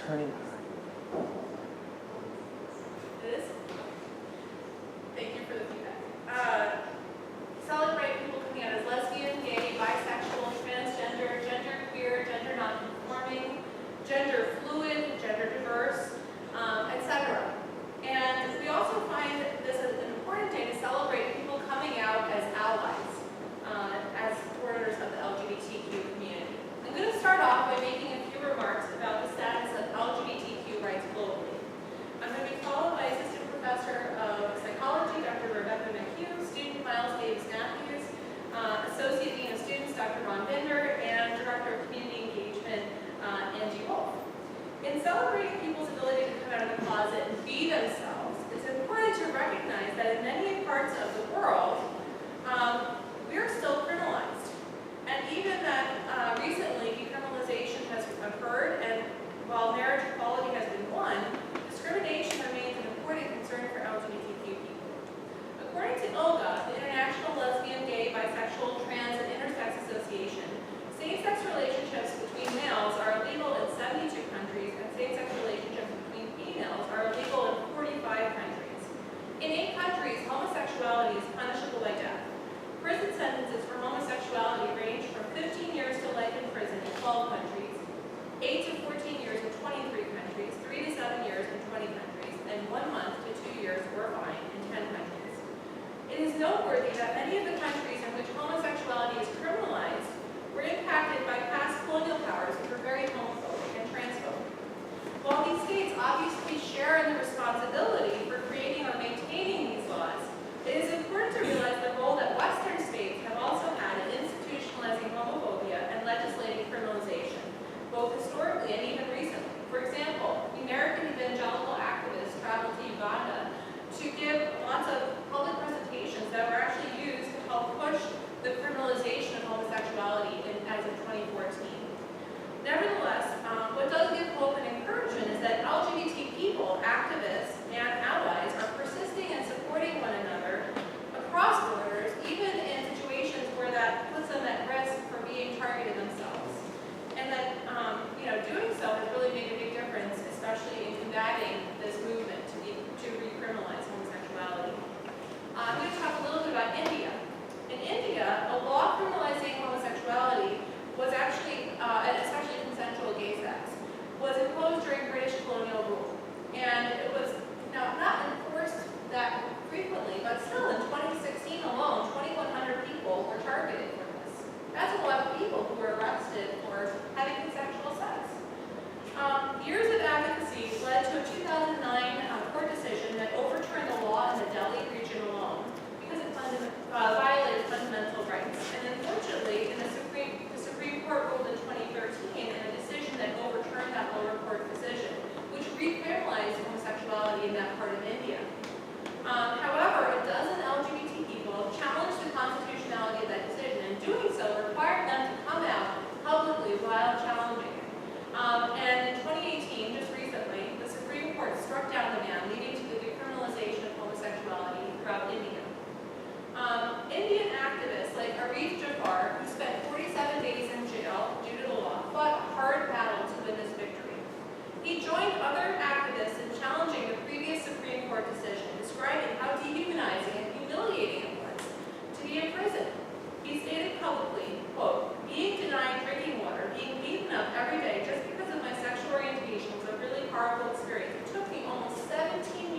turning. It is? Thank you for the feedback. Celebrate people coming out as lesbian, gay, bisexual, transgender, genderqueer, gender nonconforming, gender fluid, gender diverse, etc. And we also find this as an important day to celebrate people coming out as allies, as supporters of the LGBTQ community. I'm going to start off by making a few remarks about the status of LGBTQ rights globally. I'm going to be followed by Assistant Professor of Psychology, Dr. Rebecca McHugh, student Miles Davis Matthews, Associate Dean of Students, Dr. Ron Binder, and Director of Community Engagement, Angie Wolf. In celebrating people's ability to come out of the closet and be themselves, it's important to recognize that in many parts of the world, we are still criminalized. And even that recently decriminalization has occurred, and while marriage equality has been won, discrimination remains an important concern for LGBTQ people. According to ILGA, the International Lesbian, Gay, Bisexual, Trans, and Intersex Association, same-sex relationships between males are illegal in 72 countries, and same-sex relationships between females are illegal in 45 countries. In 8 countries, homosexuality is punishable by death. Prison sentences for homosexuality range from 15 years to life in prison in 12 countries, 8 to 14 years in 23 countries, 3 to 7 years in 20 countries, and 1 month to 2 years or fine in 10 countries. It is noteworthy that many of the countries in which homosexuality is criminalized were impacted by past colonial powers which were very homophobic and transphobic. While these states obviously share in the responsibility for creating or maintaining these laws, it is important to realize the role that Western states have also had in institutionalizing homophobia and legislating criminalization, both historically and even recently. For example, American evangelical activists traveled to Uganda to give lots of public presentations that were actually used to help push the criminalization of homosexuality as of 2014. Nevertheless, what does give hope and encouragement is that LGBT people, activists, and allies are persisting and supporting one another across borders, even in situations where that puts them at risk for being targeted themselves. And that doing so has really made a big difference, especially in combating this movement to recriminalize homosexuality. I'm going to talk a little bit about India. In India, a law criminalizing homosexuality was actually, and especially consensual gay sex, was imposed during British colonial rule. And it was not enforced that frequently, but still in 2016 alone, 2,100 people were targeted for this. That's a lot of people who were arrested for having consensual sex. Years of advocacy led to a 2009 court decision that overturned the law in the Delhi region alone because it violated fundamental rights. And unfortunately, the Supreme Court ruled in 2013 in a decision that overturned that lower court decision, which recriminalized homosexuality in that part of India. However, a dozen LGBT people challenged the constitutionality of that decision, and doing so required them to come out publicly while challenging it. And in 2018, just recently, the Supreme Court struck down the ban, leading to the decriminalization of homosexuality throughout India. Indian activists like Arif Jafar, who spent 47 days in jail due to the law, fought a hard battle to win this victory. He joined other activists in challenging the previous Supreme Court decision, describing how dehumanizing and humiliating it was to be in prison. He stated publicly, quote, "Being denied drinking water, being beaten up every day just because of my sexual orientation was a really horrible experience. It took me almost 17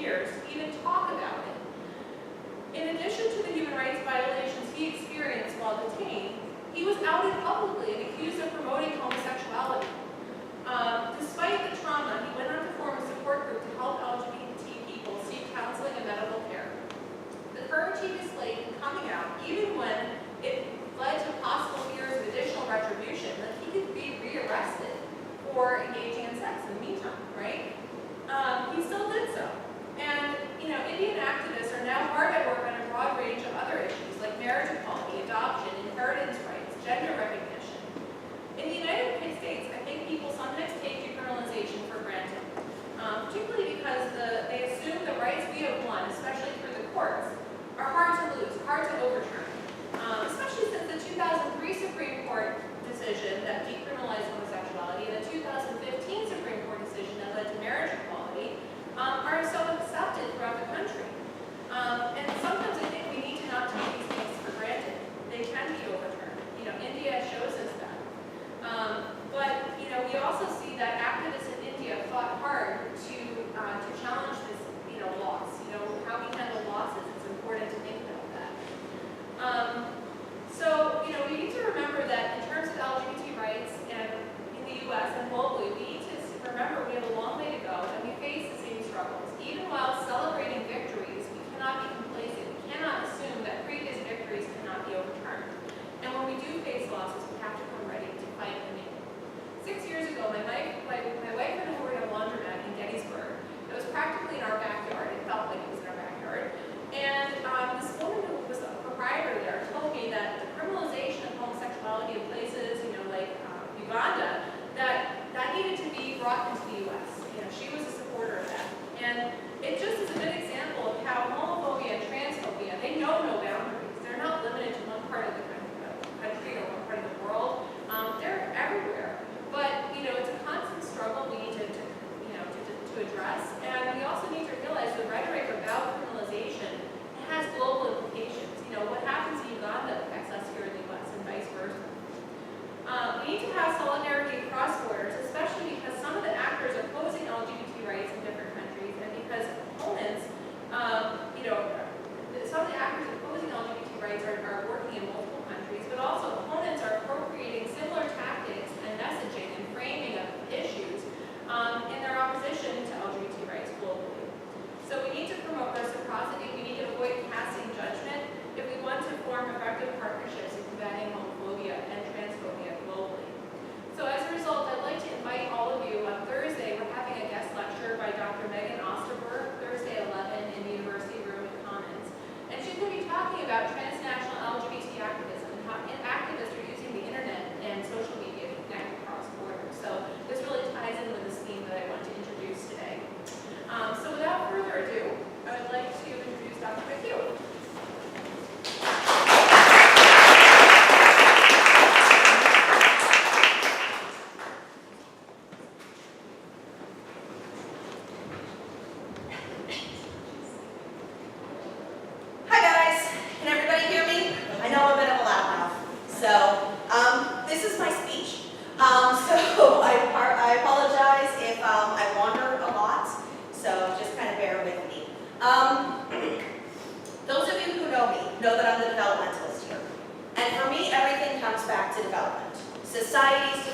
Societies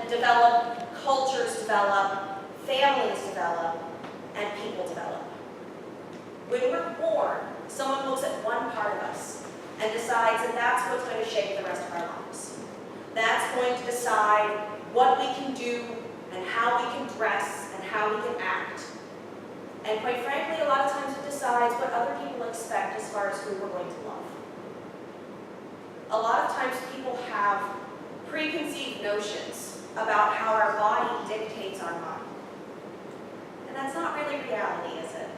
develop, cultures develop, families develop, and people develop. When we're born, someone looks at one part of us and decides that that's what's going to shape the rest of our lives. That's going to decide what we can do and how we can dress and how we can act. And quite frankly, a lot of times it decides what other people expect as far as who we're going to love. A lot of times people have preconceived notions about how our body dictates our mind. And that's not really reality, is it?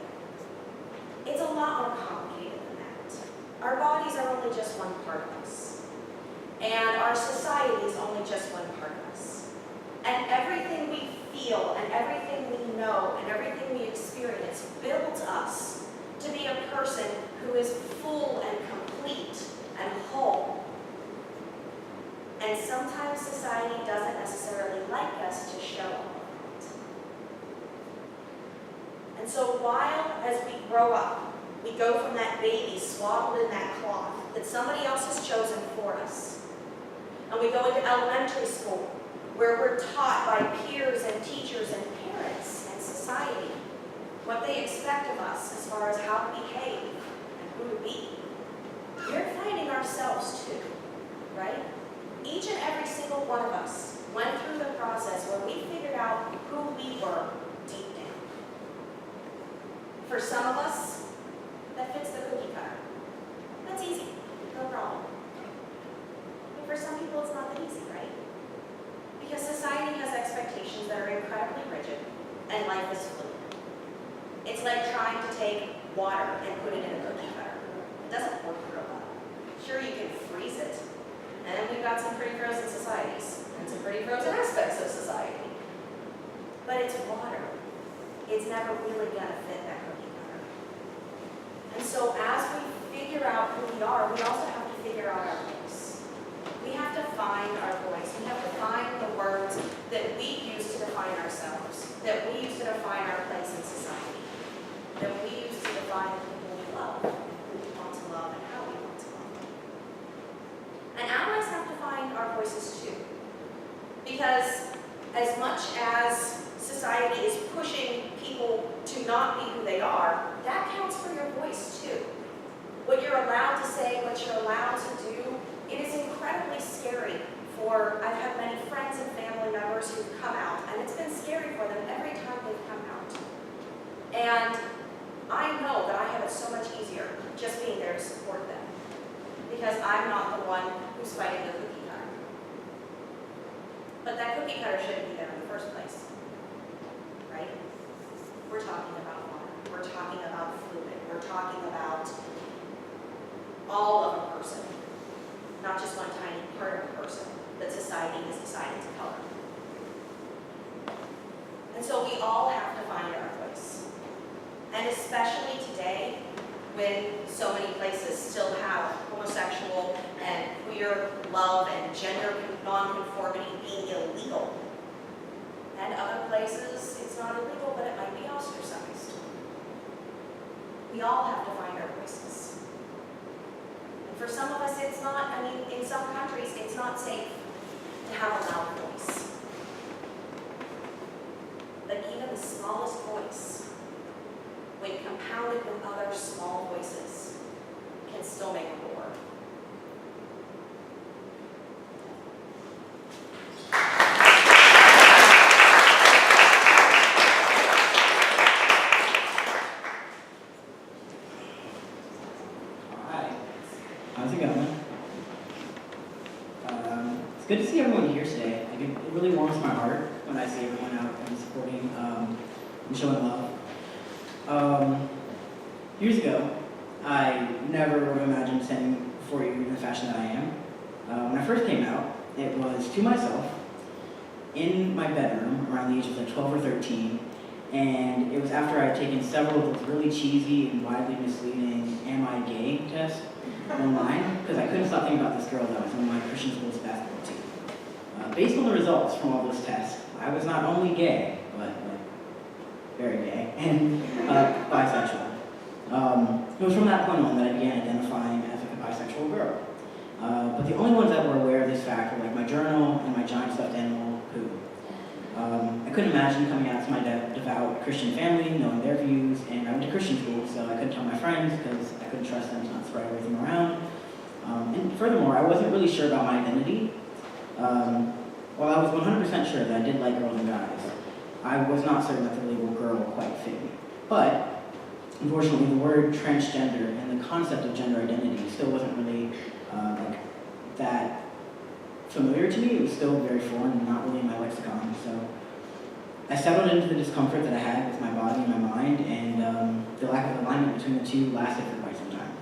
It's a lot more complicated than that. Our bodies are only just one part of us. And our society is only just one part of us. And everything we feel and everything we know and everything we experience builds us to be a person who is full and complete and whole. And sometimes society doesn't necessarily like us to show all of that. And so while, as we grow up, we go from that baby swaddled in that cloth that somebody else has chosen for us, and we go into elementary school, where we're taught by peers and teachers and parents and society what they expect of us as far as how to behave and who to be. We're finding ourselves too, right? Each and every single one of us went through the process where we figured out who we were deep down. For some of us, that fits the cookie cutter. That's easy, no problem. But for some people, it's not that easy, right? Because society has expectations that are incredibly rigid, and life is fluid. It's like trying to take water and put it in a cookie cutter. It doesn't work real well. Sure, you can freeze it, and then we've got some pretty frozen societies, and some pretty frozen aspects of society. But it's water. It's never really gonna fit that cookie cutter. And so as we figure out who we are, we also have to figure out our voice. We have to find our voice. We have to find the words that we use to define ourselves, that we use to define our place in society, that we use to define the people we love, who we want to love, and how we want to love. And allies have to find our voices too. Because as much as society is pushing people to not be who they are, that counts for your voice too. What you're allowed to say, what you're allowed to do, it is incredibly scary for, I've had many friends and family members who've come out, and it's been scary for them every time they've come out. And I know that I have it so much easier just being there to support them, because I'm not the one who's fighting the cookie cutter. But that cookie cutter shouldn't be there in the first place, right? We're talking about water, we're talking about fluid, we're talking about all of a person, not just one tiny part of a person that society has decided to color. And so we all have to find our voice. And especially today, when so many places still have homosexual and queer love and gender nonconformity being illegal. And other places, it's not illegal, but it might be ostracized. We all have to find our voices. And for some of us, it's not, in some countries, it's not safe to have a loud voice. But even the smallest voice, when compounded with other small voices, can still make a roar. Hi, how's it going? It's good to see everyone here today. Like, it really warms my heart when I see everyone out and supporting and showing love. Years ago, I never would have imagined standing before you in the fashion that I am. When I first came out, it was to myself, in my bedroom, around the age of like 12 or 13, and it was after I had taken several of those really cheesy and widely misleading "Am I gay?" tests online, because I couldn't stop thinking about this girl that was on my Christian school's basketball team. Based on the results from all those tests, I was not only gay, but very gay, and bisexual. It was from that point on that I began identifying as a bisexual girl. But the only ones that were aware of this fact were like my journal and my giant stuffed animal, Pooh. I couldn't imagine coming out to my devout Christian family, knowing their views, and I went to Christian school, so I couldn't tell my friends because I couldn't trust them to not spread everything around. And furthermore, I wasn't really sure about my identity. While I was 100% sure that I did like girls and guys, I was not certain that the label girl quite fit me. But, unfortunately, the word transgender and the concept of gender identity still wasn't really that familiar to me. It was still very foreign and not really in my lexicon. So I settled into the discomfort that I had with my body and my mind, and the lack of alignment between the two lasted for quite some time.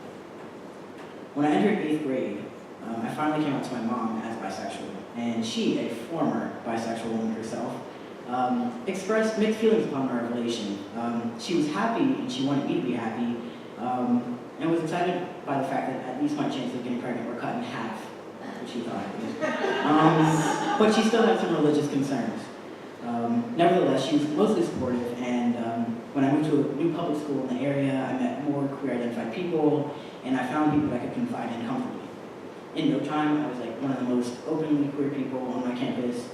When I entered 8th grade, I finally came out to my mom as bisexual, and she, a former bisexual woman herself, expressed mixed feelings upon my revelation. She was happy, and she wanted me to be happy, and was excited by the fact that at least my chances of getting pregnant were cut in half, which she thought it was. But she still had some religious concerns. Nevertheless, she was mostly supportive, and when I moved to a new public school in the area, I met more queer-identified people, and I found people that I could confide in comfortably. In no time, I was like one of the most openly queer people on my campus,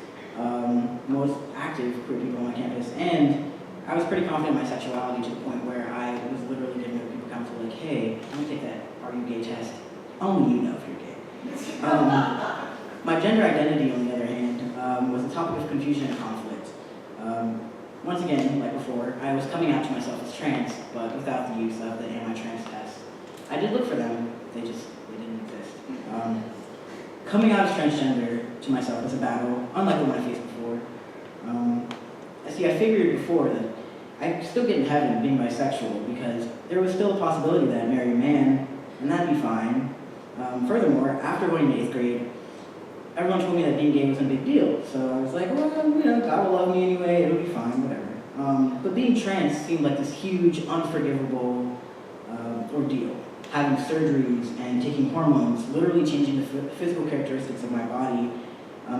most active queer people on my campus, and I was pretty confident in my sexuality to the point where I was literally giving other people counsel like, hey, let me take that "Are you gay?" test. Only you know if you're gay. My gender identity, on the other hand, was a topic of confusion and conflict. Once again, like before, I was coming out to myself as trans, but without the use of the "Am I trans?" test. I did look for them, they didn't exist. Coming out as transgender to myself was a battle, unlike the one I faced before. I figured before that I'd still get in heaven being bisexual because there was still a possibility that I'd marry a man, and that'd be fine. Furthermore, after going to 8th grade, everyone told me that being gay wasn't a big deal. So I was like, well, God will love me anyway, it'll be fine, whatever. But being trans seemed like this huge, unforgivable ordeal. Having surgeries and taking hormones, literally changing the physical characteristics of my body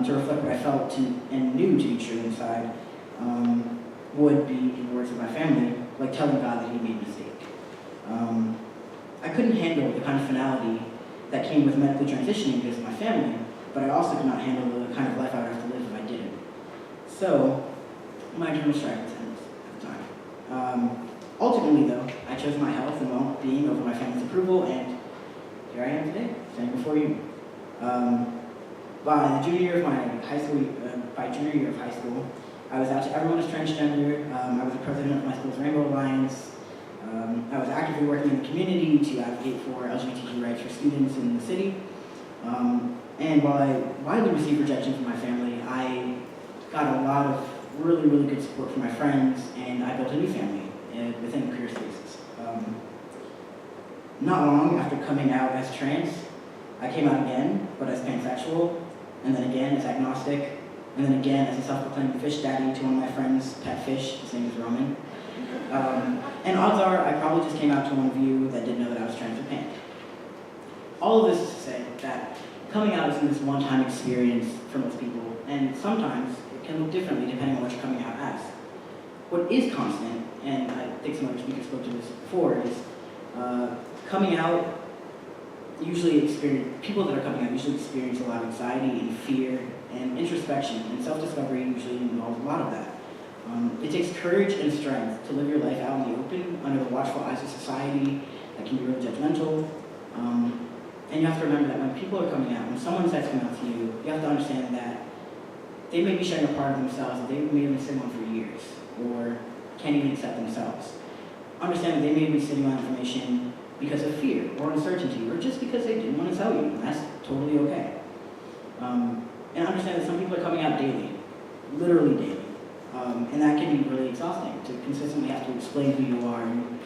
to reflect what I felt and knew to be true inside, would be, in the words of my family, like telling God that he made a mistake. I couldn't handle the kind of finality that came with medically transitioning because of my family, but I also could not handle the kind of life I would have to live if I didn't. So, my internal strife was endless at the time. Ultimately, though, I chose my health and well-being over my family's approval, and here I am today, standing before you. By junior year of high school, I was out to everyone as transgender. I was the president of my school's Rainbow Alliance. I was actively working in the community to advocate for LGBTQ rights for students in the city. And while I widely received rejection from my family, I got a lot of really, really good support from my friends, and I built a new family within queer spaces. Not long after coming out as trans, I came out again, but as pansexual, and then again as agnostic, and then again as a self-proclaimed fish daddy to one of my friends' pet fish. His name is Roman. And odds are I probably just came out to one of you that didn't know that I was trans or pan. All of this is to say that coming out isn't this one-time experience for most people, and sometimes it can look differently depending on what you're coming out as. What is constant, and I think some other speakers spoke to this before, is coming out people that are coming out usually experience a lot of anxiety and fear and introspection, and self-discovery usually involves a lot of that. It takes courage and strength to live your life out in the open under the watchful eyes of society that can be really judgmental. And you have to remember that when people are coming out, when someone says coming out to you, you have to understand that they may be sharing a part of themselves that they may have been sitting on for years, or can't even accept themselves. Understand that they may be sitting on information because of fear or uncertainty, or just because they didn't want to tell you, and that's totally okay. And understand that some people are coming out daily, literally daily, and that can be really exhausting to consistently have to explain who you are and,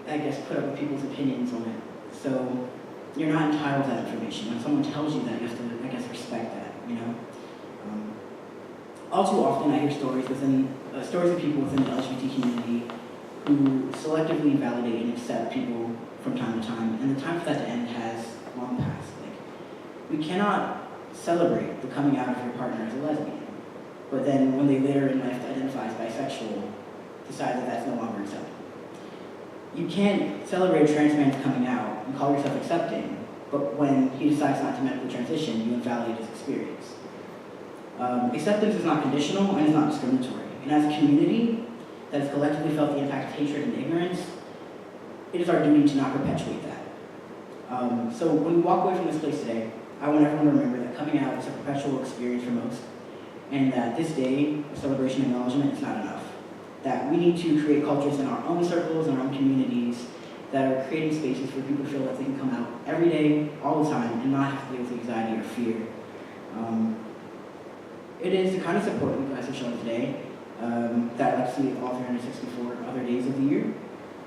I guess, put up with people's opinions on it. So you're not entitled to that information. When someone tells you that, you have to, I guess, respect that, you know? All too often I hear stories of people within the LGBT community who selectively validate and accept people from time to time, and the time for that to end has long passed. We cannot celebrate the coming out of your partner as a lesbian, but then when they later in life identify as bisexual, decide that that's no longer acceptable. You can't celebrate a trans man's coming out and call yourself accepting, but when he decides not to medically transition, you invalidate his experience. Acceptance is not conditional and is not discriminatory. And as a community that has collectively felt the impact of hatred and ignorance, it is our duty to not perpetuate that. So when we walk away from this place today, I want everyone to remember that coming out is a perpetual experience for most, and that this day of celebration and acknowledgement is not enough. That we need to create cultures in our own circles and our own communities that are creating spaces for people to feel that they can come out every day, all the time, and not have to deal with anxiety or fear. It is the kind of support you guys have shown today that I'd like to see all 364 other days of the year.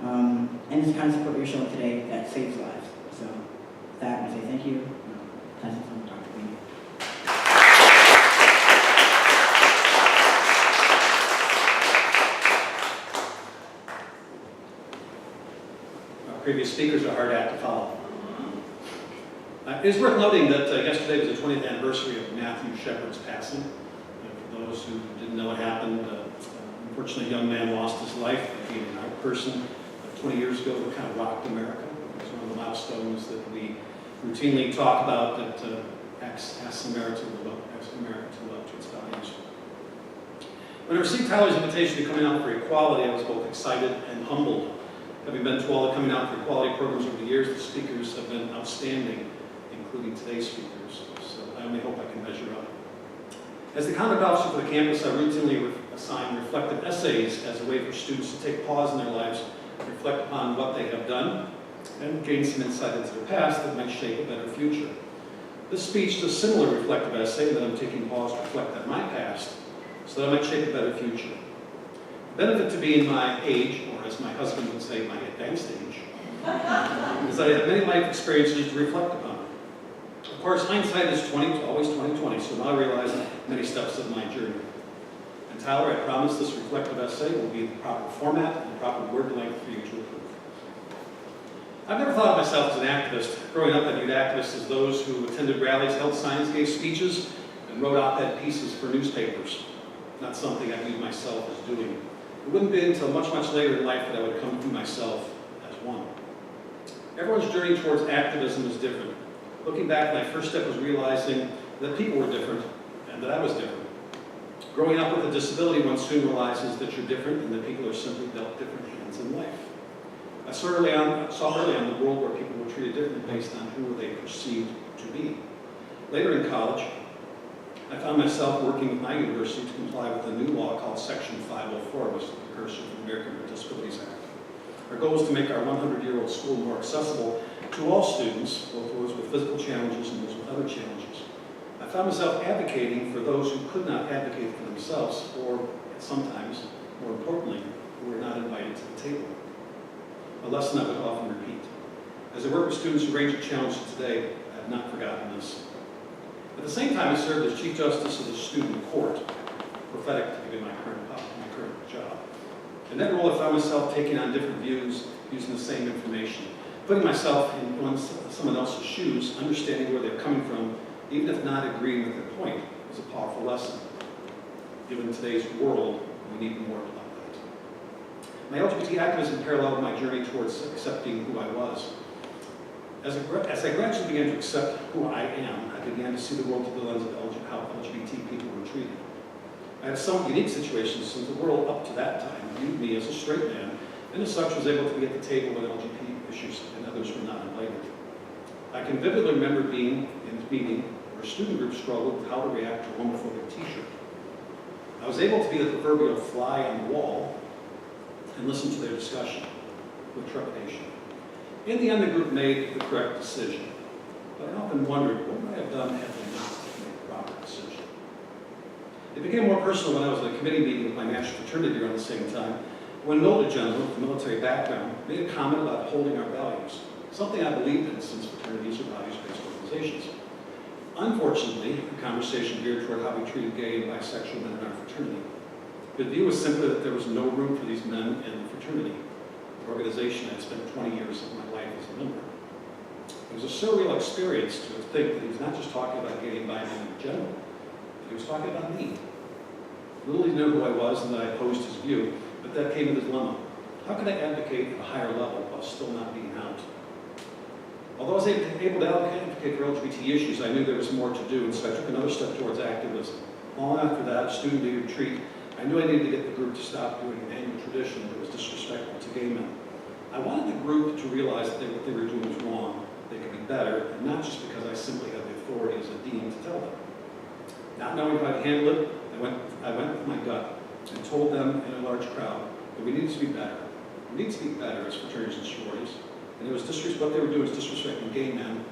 And it's the kind of support you're showing today that saves lives. So with that, I say thank you. Pass it on to Dr. Queen. Our previous speakers are a hard act to follow. It is worth noting that yesterday was the 20th anniversary of Matthew Shepard's passing. For those who didn't know what happened, unfortunately, a young man lost his life being an art person 20 years ago that kind of rocked America. It was one of the milestones that we routinely talk about that asks America to love to its values. When I received Tyler's invitation to coming out for equality, I was both excited and humbled. Having been to all the coming out for equality programs over the years, the speakers have been outstanding, including today's speakers. So I only hope I can measure up. As the conduct officer for the campus, I routinely assign reflective essays as a way for students to take pause in their lives, reflect upon what they have done, and gain some insight into their past that might shape a better future. This speech is a similar reflective essay that I'm taking pause to reflect on my past so that I might shape a better future. The benefit to being my age, or as my husband would say, my advanced age, is that I have many life experiences to reflect upon. Of course, hindsight is always 20/20, so now I realize many steps of my journey. And Tyler, I promise this reflective essay will be in the proper format and proper word length for you to approve. I've never thought of myself as an activist. Growing up, I viewed activists as those who attended rallies, held signs, gave speeches, and wrote op-ed pieces for newspapers. Not something I viewed myself as doing. It wouldn't be until much, much later in life that I would come to myself as one. Everyone's journey towards activism is different. Looking back, my first step was realizing that people were different and that I was different. Growing up with a disability, one soon realizes that you're different and that people are simply dealt different hands in life. I saw early on the world where people were treated differently based on who they perceived to be. Later in college, I found myself working with my university to comply with a new law called Section 504, which is the precursor to the American with Disabilities Act. Our goal is to make our 100-year-old school more accessible to all students, both those with physical challenges and those with other challenges. I found myself advocating for those who could not advocate for themselves, or sometimes, more importantly, who were not invited to the table. A lesson I would often repeat. As I work with students who range of challenges today, I have not forgotten this. At the same time, I served as Chief Justice of the Student Court, prophetic to give my current job. In that role, I found myself taking on different views, using the same information, putting myself in someone else's shoes, understanding where they're coming from, even if not agreeing with their point, is a powerful lesson. Given today's world, we need more of that. My LGBT activism paralleled my journey towards accepting who I was. As I gradually began to accept who I am, I began to see the world through the lens of how LGBT people were treated. I had a somewhat unique situation since the world up to that time viewed me as a straight man, and as such was able to be at the table when LGBT issues and others were not invited. I can vividly remember being in a meeting where a student group struggled with how to react to a homophobic t-shirt. I was able to be the proverbial fly on the wall and listen to their discussion with trepidation. In the end, the group made the correct decision, but I often wondered, what would I have done had they not made the proper decision? It became more personal when I was at a committee meeting with my national fraternity around the same time, when an older gentleman with a military background made a comment about holding our values, something I believed in since fraternities are values-based organizations. Unfortunately, the conversation veered toward how we treated gay and bisexual men in our fraternity. The view was simply that there was no room for these men in the fraternity, the organization I had spent 20 years of my life as a member. It was a surreal experience to think that he was not just talking about gay and bi men in general, but he was talking about me. Little he knew who I was and that I opposed his view, but that came with a dilemma. How could I advocate at a higher level while still not being out? Although I was able to advocate for LGBT issues, I knew there was more to do, and so I took another step towards activism. Long after that student leader retreat, I knew I needed to get the group to stop doing an annual tradition that was disrespectful to gay men. I wanted the group to realize that what they were doing was wrong, they could be better, and not just because I simply had the authority as a dean to tell them. Not knowing how to handle it, I went with my gut and told them in a large crowd that we needed to be better. We need to be better as fraternities and sororities. And it was what they were doing was disrespecting gay men,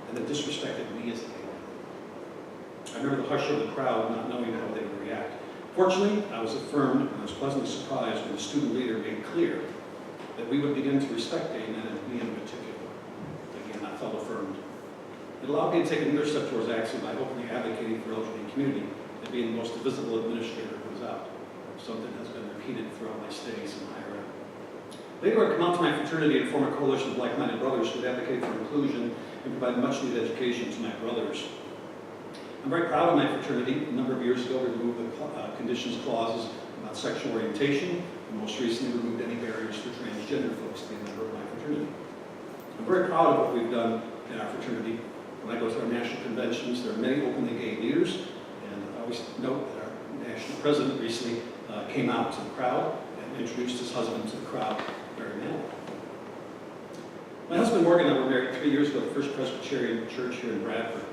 and they disrespected me as a gay man. I remember the hush of the crowd, not knowing how they would react. Fortunately, I was affirmed, and I was pleasantly surprised when the student leader made clear that we would begin to respect gay men, and me in particular. Again, I felt affirmed. It allowed me to take another step towards action by openly advocating for the LGBT community and being the most visible administrator who was out. Something has been repeated throughout my stays in higher ed. Later, I'd come out to my fraternity and form a coalition of like-minded brothers who would advocate for inclusion and provide much-needed education to my brothers. I'm very proud of my fraternity. A number of years ago, we removed the conditions clauses about sexual orientation, and most recently removed any barriers for transgender folks to be a member of my fraternity. I'm very proud of what we've done in our fraternity. When I go to our national conventions, there are many openly gay leaders, and I always note that our national president recently came out to the crowd and introduced his husband to the crowd very manly. My husband Morgan and I were married 3 years ago at the First Presbyterian Church here in Bradford.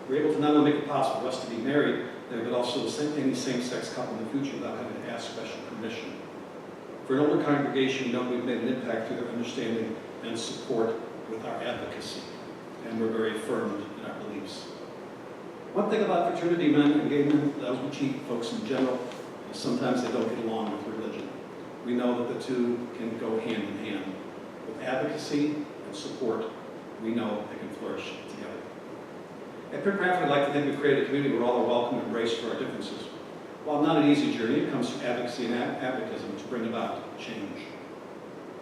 We were able to not only make it possible for us to be married there, but also any same-sex couple in the future without having to ask special permission. For an older congregation, we know we've made an impact through their understanding and support with our advocacy, and we're very affirmed in our beliefs. One thing about fraternity men and gay men, LGBT folks in general, is sometimes they don't get along with religion. We know that the two can go hand in hand. With advocacy and support, we know they can flourish together. At Pitt-Bradford, I'd like to think we've created a community where all are welcome and embraced for our differences. While not an easy journey, it comes from advocacy and advocatism to bring about change.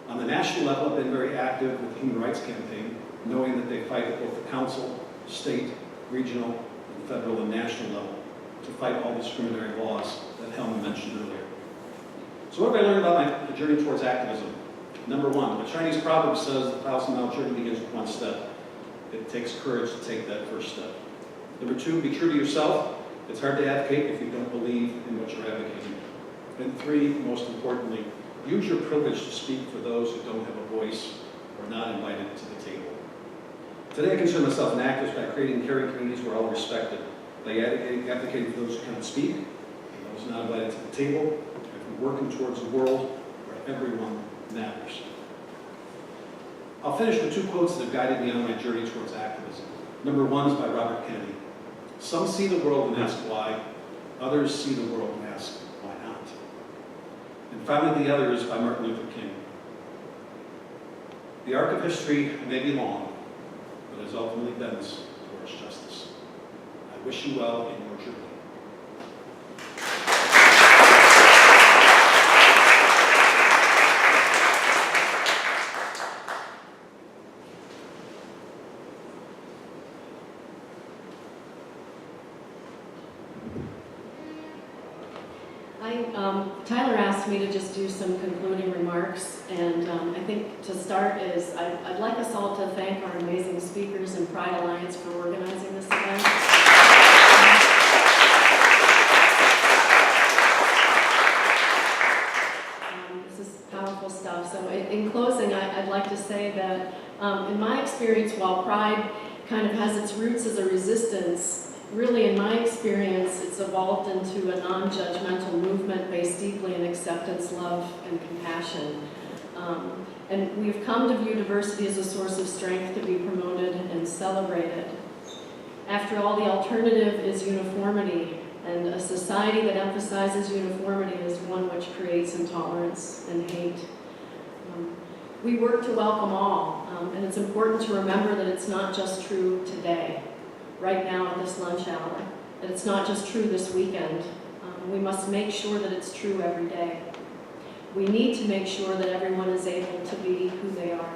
On the national level, I've been very active with the Human Rights Campaign, knowing that they fight at both the council, state, regional, and federal and national level to fight all discriminatory laws that Helen mentioned earlier. So what have I learned about my journey towards activism? Number one, the Chinese proverb says the 1,000-mile journey begins with one step. It takes courage to take that first step. Number two, be true to yourself. It's hard to advocate if you don't believe in what you're advocating. And three, most importantly, use your privilege to speak for those who don't have a voice or not invited to the table. Today I consider myself an activist by creating caring communities where all are respected, by advocating for those who can't speak, and those not invited to the table, and for working towards a world where everyone matters. I'll finish with two quotes that have guided me on my journey towards activism. Number one is by Robert Kennedy. Some see the world and ask why, others see the world and ask why not. And finally, the other is by Martin Luther King. The arc of history may be long, but it ultimately bends towards justice. I wish you well in your journey. Tyler asked me to just do some concluding remarks, and I think to start is I'd like us all to thank our amazing speakers and Pride Alliance for organizing this event. This is powerful stuff. So in closing, I'd like to say that in my experience, while Pride kind of has its roots as a resistance, really, in my experience, it's evolved into a non-judgmental movement based deeply in acceptance, love, and compassion. And we've come to view diversity as a source of strength to be promoted and celebrated. After all, the alternative is uniformity, and a society that emphasizes uniformity is one which creates intolerance and hate. We work to welcome all, and it's important to remember that it's not just true today, right now at this lunch hour, that it's not just true this weekend. We must make sure that it's true every day. We need to make sure that everyone is able to be who they are.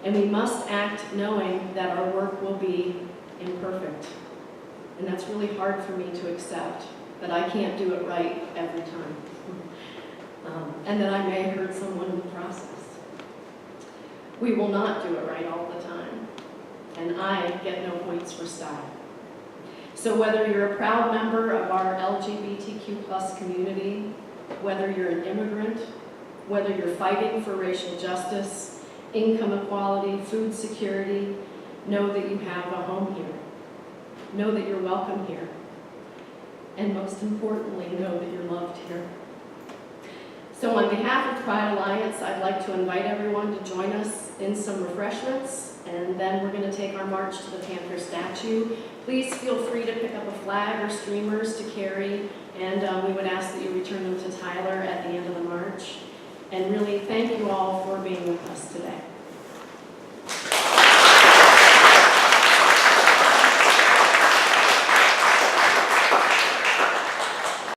And we must act knowing that our work will be imperfect. And that's really hard for me to accept, that I can't do it right every time. And that I may hurt someone in the process. We will not do it right all the time. and I get no points for style. So whether you're a proud member of our LGBTQ+ community, whether you're an immigrant, whether you're fighting for racial justice, income equality, food security, know that you have a home here. Know that you're welcome here. And most importantly, know that you're loved here. So on behalf of Pride Alliance, I'd like to invite everyone to join us in some refreshments, and then we're going to take our march to the Panther statue. Please feel free to pick up a flag or streamers to carry, and we would ask that you return them to Tyler at the end of the march. And really, thank you all for being with us today.